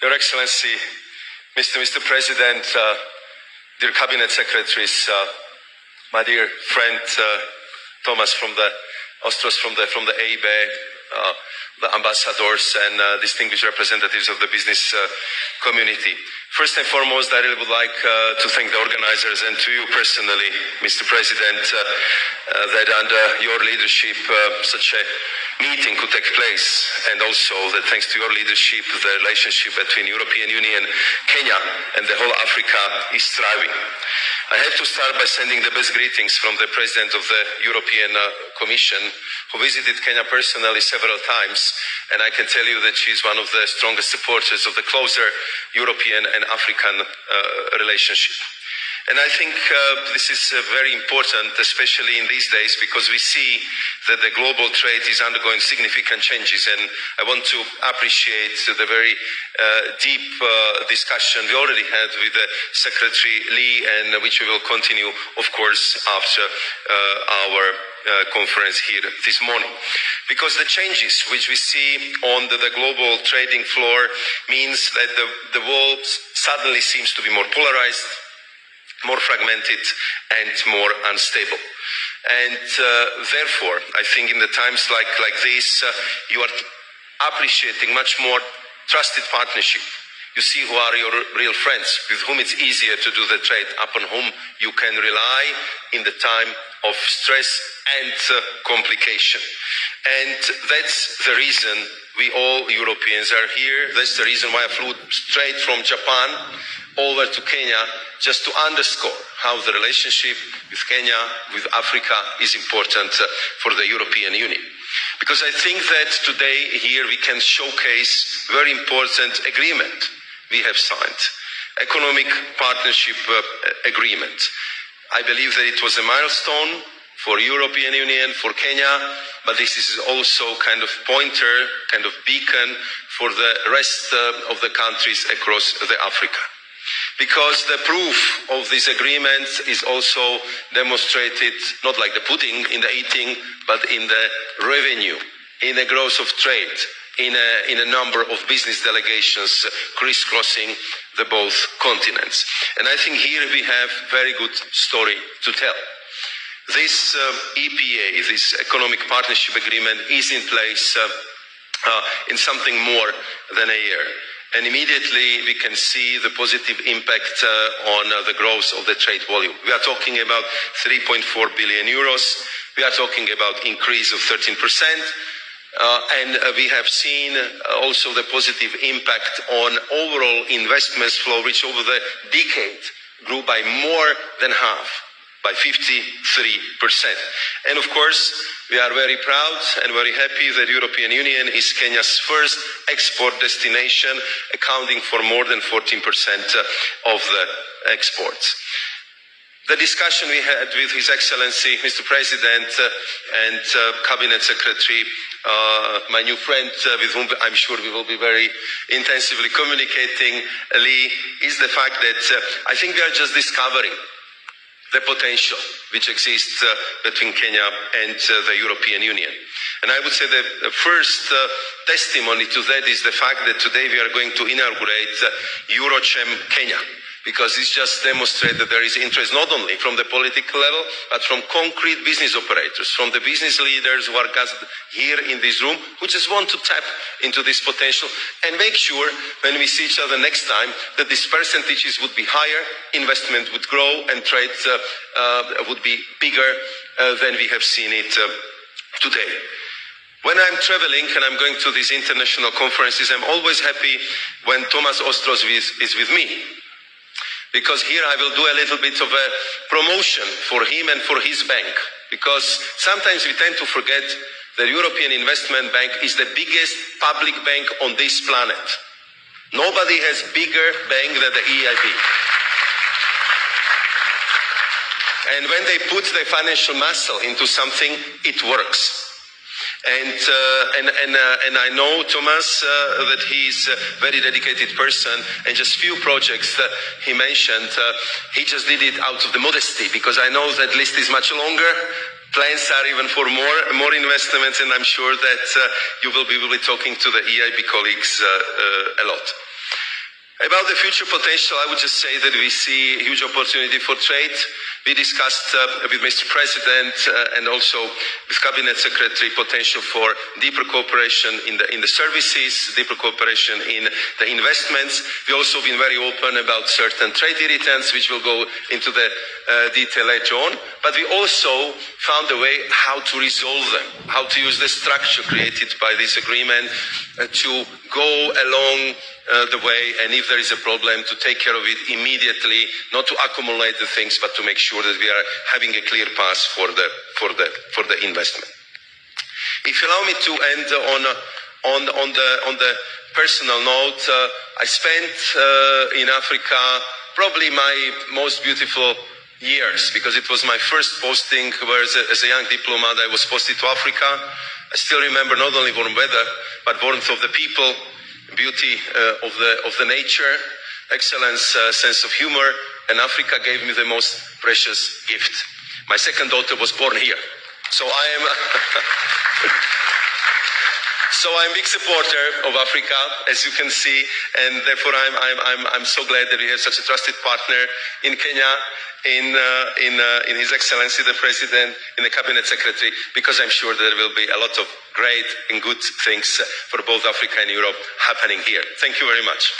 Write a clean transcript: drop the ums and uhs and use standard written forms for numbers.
Your Excellency, Mr. President, dear Cabinet Secretaries, my dear friend Thomas from the Ostros from the EIB, the ambassadors and distinguished representatives of the business community. First and foremost, I really would like to thank the organizers and to you personally, Mr. President, that under your leadership such a meeting could take place, and also that thanks to your leadership the relationship between European Union, Kenya and the whole Africa is thriving. I have to start by sending the best greetings from the President of the European Commission, who visited Kenya personally several times, and I can tell you that she is one of the strongest supporters of the closer European and African relationship. And I think this is very important, especially in these days, because we see that the global trade is undergoing significant changes. And I want to appreciate the very deep discussion we already had with Secretary Lee, and which we will continue, of course, after our conference here this morning. Because the changes which we see on the global trading floor means that the world suddenly seems to be more polarized, more fragmented and more unstable. And therefore, I think in the times like this, you are appreciating much more trusted partnership. You see who are your real friends, with whom it's easier to do the trade, upon whom you can rely in the time of stress and complication. And that's the reason we all Europeans are here. That's the reason why I flew straight from Japan over to Kenya, just to underscore how the relationship with Kenya, with Africa, is important for the European Union. Because I think that today here we can showcase very important agreement we have signed, economic partnership agreement. I believe that it was a milestone for European Union, for Kenya, but this is also kind of pointer, kind of beacon for the rest of the countries across the Africa. Because the proof of this agreement is also demonstrated not like the pudding in the eating, but in the revenue, in the growth of trade, in a number of business delegations crisscrossing the both continents. And I think here we have very good story to tell. This EPA, this Economic Partnership Agreement, is in place in something more than a year. And immediately we can see the positive impact on the growth of the trade volume. We are talking about 3.4 billion euros. We are talking about increase of 13%. And we have seen also the positive impact on overall investments flow, which over the decade grew by more than half, by 53%. And of course, we are very proud and very happy that the European Union is Kenya's first export destination, accounting for more than 14% of the exports. The discussion we had with His Excellency, Mr. President, and Cabinet Secretary, my new friend, with whom I'm sure we will be very intensively communicating, Lee, is the fact that I think we are just discovering the potential which exists between Kenya and the European Union. And I would say that the first testimony to that is the fact that today we are going to inaugurate Eurochem Kenya, because this just demonstrates that there is interest not only from the political level, but from concrete business operators, from the business leaders who are gathered here in this room, who just want to tap into this potential and make sure when we see each other next time that these percentages would be higher, investment would grow, and trade would be bigger than we have seen it today. When I'm traveling and I'm going to these international conferences, I'm always happy when Thomas Ostros is with me. Because here I will do a little bit of a promotion for him and for his bank. Because sometimes we tend to forget the European Investment Bank is the biggest public bank on this planet. Nobody has bigger bank than the EIB. And when they put the financial muscle into something, it works. And I know Thomas that he's a very dedicated person, and just few projects that he mentioned, he just did it out of the modesty, because I know that list is much longer. Plans are even for more investments, and I'm sure that you will be talking to the EIB colleagues a lot. About the future potential, I would just say that we see a huge opportunity for trade. We discussed with Mr. President and also with Cabinet Secretary potential for deeper cooperation in the services, deeper cooperation in the investments. We also been very open about certain trade irritants, which will go into the detail later on. But we also found a way how to resolve them, how to use the structure created by this agreement to go along the way, and if there is a problem, to take care of it immediately, not to accumulate the things, but to make sure that we are having a clear path for the investment. If you allow me to end on the personal note, I spent in Africa probably my most beautiful years, because it was my first posting where as a young diplomat I was posted to Africa. I still remember not only warm weather, but warmth of the people, beauty of the nature, excellence, sense of humor, and Africa gave me the most precious gift. My second daughter was born here, so I'm a big supporter of Africa, as you can see, and therefore I'm so glad that we have such a trusted partner in Kenya, in His Excellency the President, in the Cabinet Secretary, because I'm sure there will be a lot of great and good things for both Africa and Europe happening here. Thank you very much.